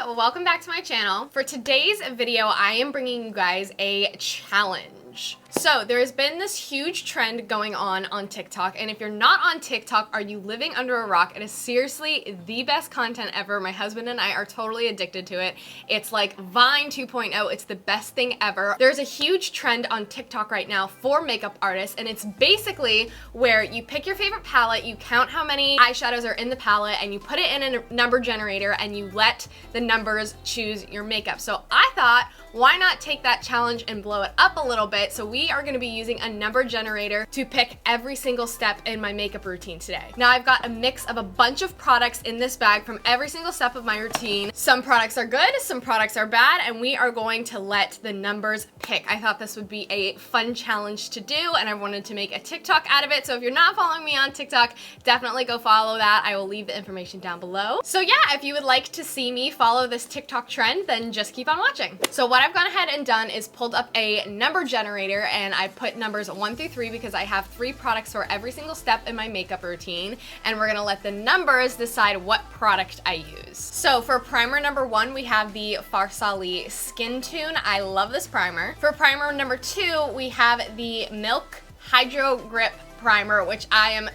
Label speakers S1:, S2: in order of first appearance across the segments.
S1: welcome back to my channel. For today's video, I am bringing you guys a challenge. So there's been this huge trend going on TikTok, and if you're not on TikTok, are you living under a rock? It is seriously the best content ever. My husband and I are totally addicted to it. It's like Vine 2.0. It's the best thing ever. There's a huge trend on TikTok right now for makeup artists, and it's basically where you pick your favorite palette, you count how many eyeshadows are in the palette, and you put it in a number generator, and you let the numbers choose your makeup. So I thought, why not take that challenge and blow it up a little bit? So we are going to be using a number generator to pick every single step in my makeup routine today. Now I've got a mix of a bunch of products in this bag from every single step of my routine. Some products are good, some products are bad, and we are going to let the numbers pick. I thought this would be a fun challenge to do, and I wanted to make a TikTok out of it. So if you're not following me on TikTok, definitely go follow that. I will leave the information down below. So yeah, if you would like to see me follow this TikTok trend, then just keep on watching. So what I've gone ahead and done is pulled up a number generator, and I put numbers 1 through 3 because I have 3 products for every single step in my makeup routine, and we're gonna let the numbers decide what product I use. So for primer number 1, we have the Farsali Skin Tune. I love this primer. For primer number 2, we have the Milk Hydro Grip Primer, which I am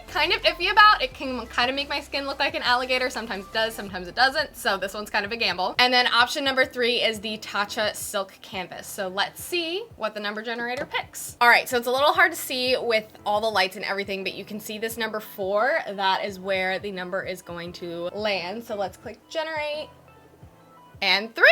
S1: kind of iffy about. It can kind of make my skin look like an alligator. Sometimes it does, sometimes it doesn't. So this one's kind of a gamble. And then option number 3 is the Tatcha Silk Canvas. So let's see what the number generator picks. All right, so it's a little hard to see with all the lights and everything, but you can see this number 4. That is where the number is going to land. So let's click generate. And 3.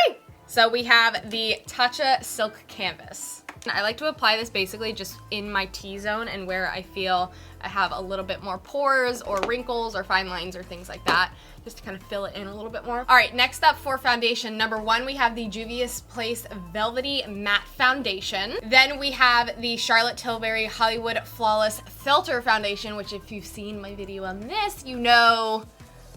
S1: So we have the Tatcha Silk Canvas. I like to apply this basically just in my T-zone and where I feel I have a little bit more pores or wrinkles or fine lines or things like that, just to kind of fill it in a little bit more. All right, next up for foundation, number 1, we have the Juvia's Place Velvety Matte Foundation. Then we have the Charlotte Tilbury Hollywood Flawless Filter Foundation, which if you've seen my video on this, you know,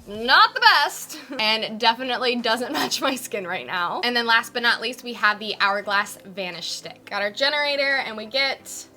S1: not the best, and definitely doesn't match my skin right now. And then last but not least, we have the Hourglass Vanish Stick. Got our generator, and we get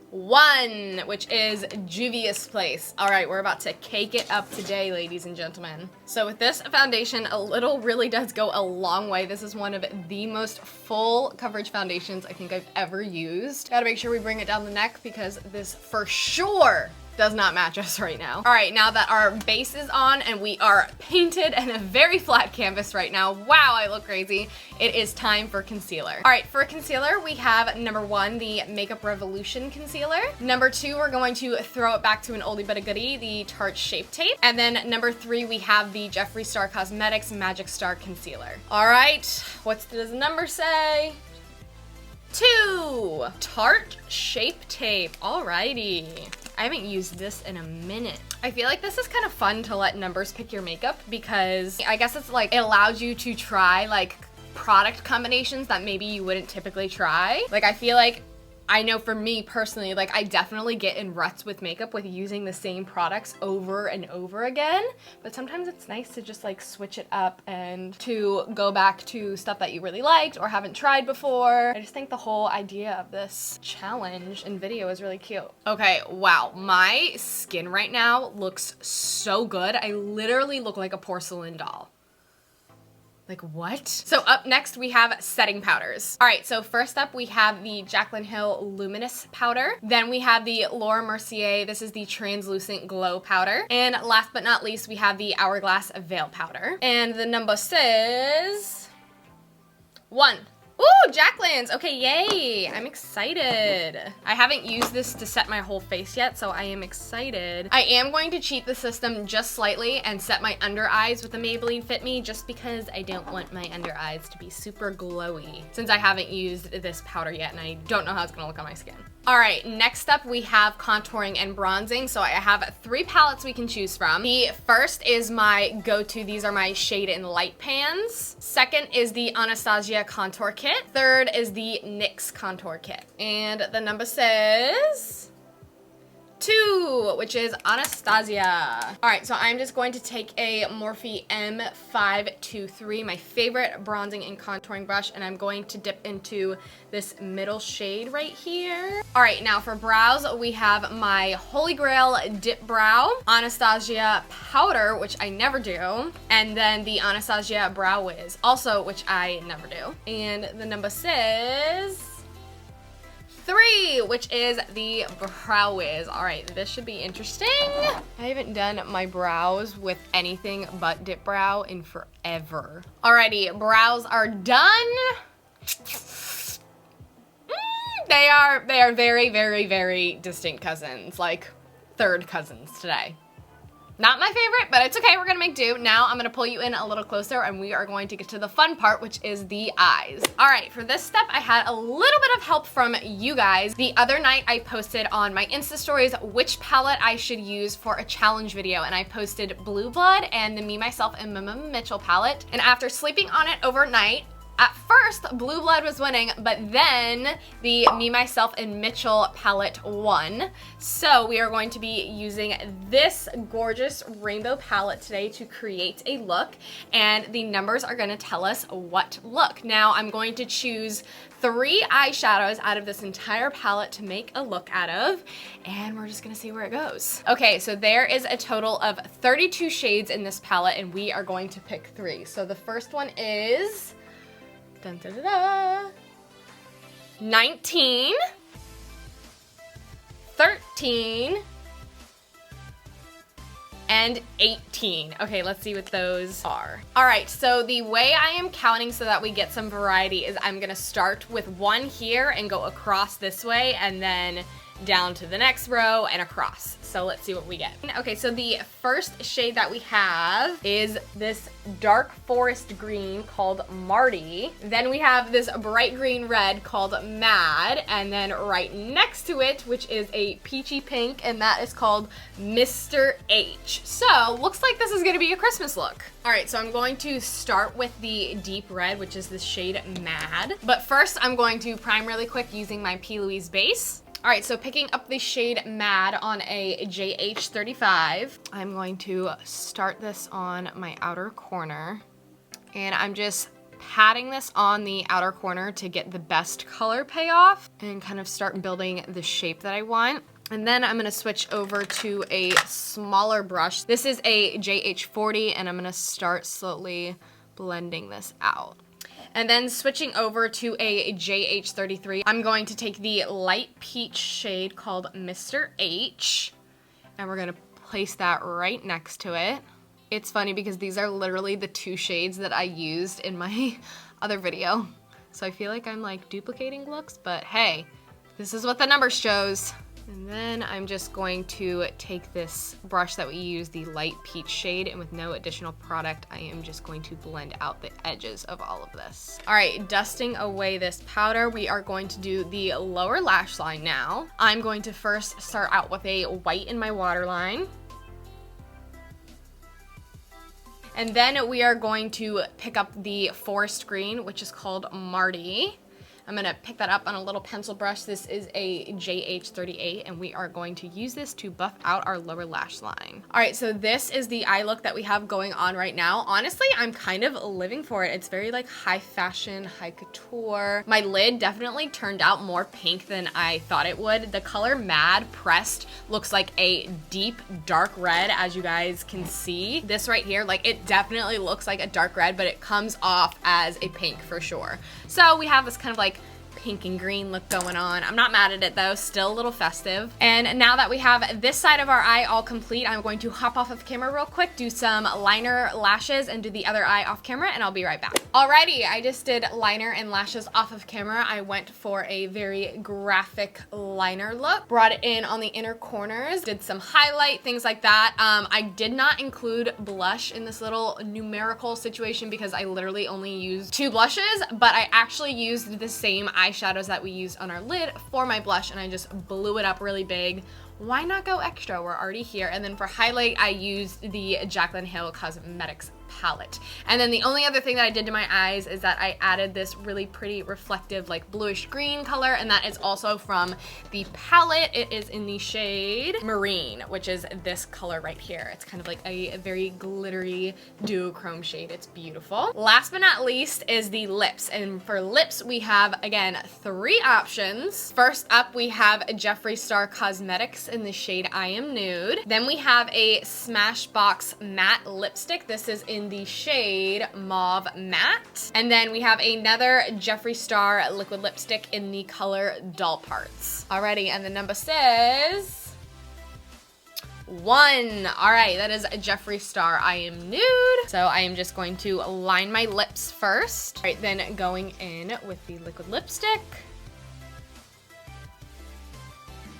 S1: 1, which is Juvia's Place. All right, we're about to cake it up today, ladies and gentlemen. So with this foundation, a little really does go a long way. This is one of the most full coverage foundations I think I've ever used. Gotta make sure we bring it down the neck because this for sure does not match us right now. All right, now that our base is on and we are painted and a very flat canvas right now, wow, I look crazy, it is time for concealer. All right, for concealer, we have number 1, the Makeup Revolution Concealer. Number 2, we're going to throw it back to an oldie but a goodie, the Tarte Shape Tape. And then number 3, we have the Jeffree Star Cosmetics Magic Star Concealer. All right, what does the number say? 2, Tarte Shape Tape. Alrighty. I haven't used this in a minute. I feel like this is kind of fun to let numbers pick your makeup because I guess it's like it allows you to try like product combinations that maybe you wouldn't typically try. Like I feel like I know for me personally, like I definitely get in ruts with makeup with using the same products over and over again, but sometimes it's nice to just like switch it up and to go back to stuff that you really liked or haven't tried before. I just think the whole idea of this challenge and video is really cute. Okay, wow, my skin right now looks so good. I literally look like a porcelain doll. Like what? So up next we have setting powders. All right, so first up we have the Jaclyn Hill Luminous Powder. Then we have the Laura Mercier, this is the Translucent Glow Powder. And last but not least, we have the Hourglass Veil Powder. And the number says 1. Ooh, Jaclyn's. Okay, yay. I'm excited. I haven't used this to set my whole face yet, so I am excited. I am going to cheat the system just slightly and set my under eyes with the Maybelline Fit Me just because I don't want my under eyes to be super glowy since I haven't used this powder yet and I don't know how it's gonna look on my skin. All right, next up we have contouring and bronzing. So I have 3 palettes we can choose from. The first is my go-to. These are my Shade and Light pans. Second is the Anastasia Contour Kit. Third is the NYX Contour Kit. And the number says 2, which is Anastasia. All right, so I'm just going to take a Morphe M523, my favorite bronzing and contouring brush, and I'm going to dip into this middle shade right here. All right, now for brows, we have my Holy Grail Dip Brow, Anastasia Powder, which I never do, and then the Anastasia Brow Wiz, also which I never do. And the number says 3, which is the Brow Wiz. All right, this should be interesting. I haven't done my brows with anything but dip brow in forever. Alrighty, brows are done. They are very, very, very distinct cousins, like third cousins today. Not my favorite, but it's okay, we're gonna make do. Now I'm gonna pull you in a little closer and we are going to get to the fun part, which is the eyes. All right, for this step, I had a little bit of help from you guys. The other night I posted on my Insta stories which palette I should use for a challenge video, and I posted Blue Blood and the Me, Myself, and Mama Mitchell palette. And after sleeping on it overnight, at first, Blue Blood was winning, but then the Me, Myself, and Mitchell palette won. So we are going to be using this gorgeous rainbow palette today to create a look, and the numbers are gonna tell us what look. Now, I'm going to choose 3 eyeshadows out of this entire palette to make a look out of, and we're just gonna see where it goes. Okay, so there is a total of 32 shades in this palette, and we are going to pick 3. So the first one is 19, 13, and 18. Okay, let's see what those are. All right, so the way I am counting so that we get some variety is I'm gonna start with 1 here and go across this way, and then down to the next row and across. So let's see what we get. Okay, so the first shade that we have is this dark forest green called Marty. Then we have this bright green red called Mad, and then right next to it, which is a peachy pink, and that is called Mr. H. So looks like this is gonna be a Christmas look. All right, so I'm going to start with the deep red, which is the shade Mad. But first, I'm going to prime really quick using my P. Louise base. All right, so picking up the shade Mad on a JH35, I'm going to start this on my outer corner, and I'm just patting this on the outer corner to get the best color payoff and kind of start building the shape that I want. And then I'm gonna switch over to a smaller brush. This is a JH40, and I'm gonna start slowly blending this out. And then switching over to a JH33, I'm going to take the light peach shade called Mr. H, and we're gonna place that right next to it. It's funny because these are literally the 2 shades that I used in my other video. So I feel like I'm like duplicating looks, but hey, this is what the number shows. And then I'm just going to take this brush that we use, the light peach shade, and with no additional product, I am just going to blend out the edges of all of this. All right, dusting away this powder, we are going to do the lower lash line now. I'm going to first start out with a white in my waterline. And then we are going to pick up the forest green, which is called Marty. I'm gonna pick that up on a little pencil brush. This is a JH38, and we are going to use this to buff out our lower lash line. All right, so this is the eye look that we have going on right now. Honestly, I'm kind of living for it. It's very like high fashion, high couture. My lid definitely turned out more pink than I thought it would. The color Mad pressed looks like a deep dark red, as you guys can see. This right here, like it definitely looks like a dark red, but it comes off as a pink for sure. So we have this kind of like pink and green look going on. I'm not mad at it though, still a little festive. And now that we have this side of our eye all complete, I'm going to hop off of camera real quick, do some liner lashes, and do the other eye off camera, and I'll be right back. Alrighty, I just did liner and lashes off of camera. I went for a very graphic liner look, brought it in on the inner corners, did some highlight, things like that. I did not include blush in this little numerical situation because I literally only used 2 blushes, but I actually used the same eyeshadows that we used on our lid for my blush, and I just blew it up really big. Why not go extra? We're already here. And then for highlight, I used the Jaclyn Hill Cosmetics palette. And then the only other thing that I did to my eyes is that I added this really pretty reflective like bluish green color, and that is also from the palette. It is in the shade Marine, which is this color right here. It's kind of like a very glittery duochrome shade. It's beautiful. Last but not least is the lips. And for lips, we have, again, 3 options. First up, we have Jeffree Star Cosmetics in the shade I Am Nude. Then we have a Smashbox matte lipstick. This is in the shade Mauve Matte. And then we have another Jeffree Star liquid lipstick in the color Doll Parts. Alrighty, and the number says 1. All right, that is a Jeffree Star I Am Nude. So I am just going to line my lips first. All right, then going in with the liquid lipstick.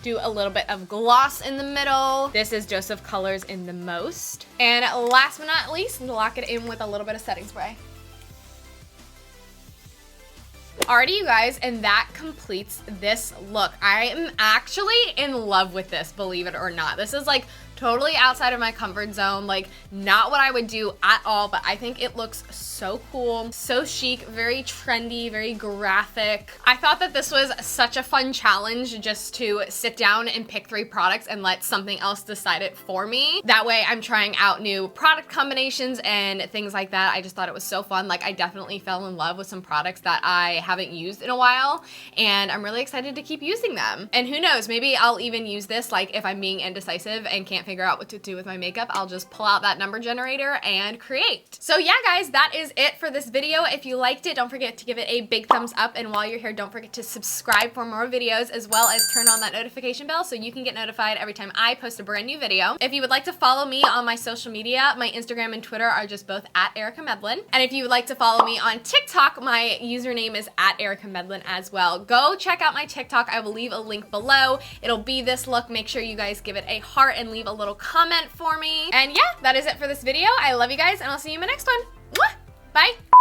S1: Do a little bit of gloss in the middle. This is Joseph Colors in the Most. And last but not least, lock it in with a little bit of setting spray. Alrighty, you guys, and that completes this look. I am actually in love with this, believe it or not. This is like totally outside of my comfort zone, like not what I would do at all, but I think it looks so cool, so chic, very trendy, very graphic. I thought that this was such a fun challenge just to sit down and pick 3 products and let something else decide it for me. That way I'm trying out new product combinations and things like that. I just thought it was so fun. Like I definitely fell in love with some products that I haven't used in a while, and I'm really excited to keep using them. And who knows, maybe I'll even use this like if I'm being indecisive and can't figure out what to do with my makeup, I'll just pull out that number generator and create. So yeah, guys, that is it for this video. If you liked it, don't forget to give it a big thumbs up, and while you're here, don't forget to subscribe for more videos, as well as turn on that notification bell so you can get notified every time I post a brand new video. If you would like to follow me on my social media, my Instagram and Twitter are just both at Erika Medlin. And if you would like to follow me on TikTok, my username is at Erika Medlin as well. Go check out my TikTok. I will leave a link below. It'll be this look. Make sure you guys give it a heart and leave a little comment for me. And yeah, that is it for this video. I love you guys, and I'll see you in my next one. Mwah! Bye.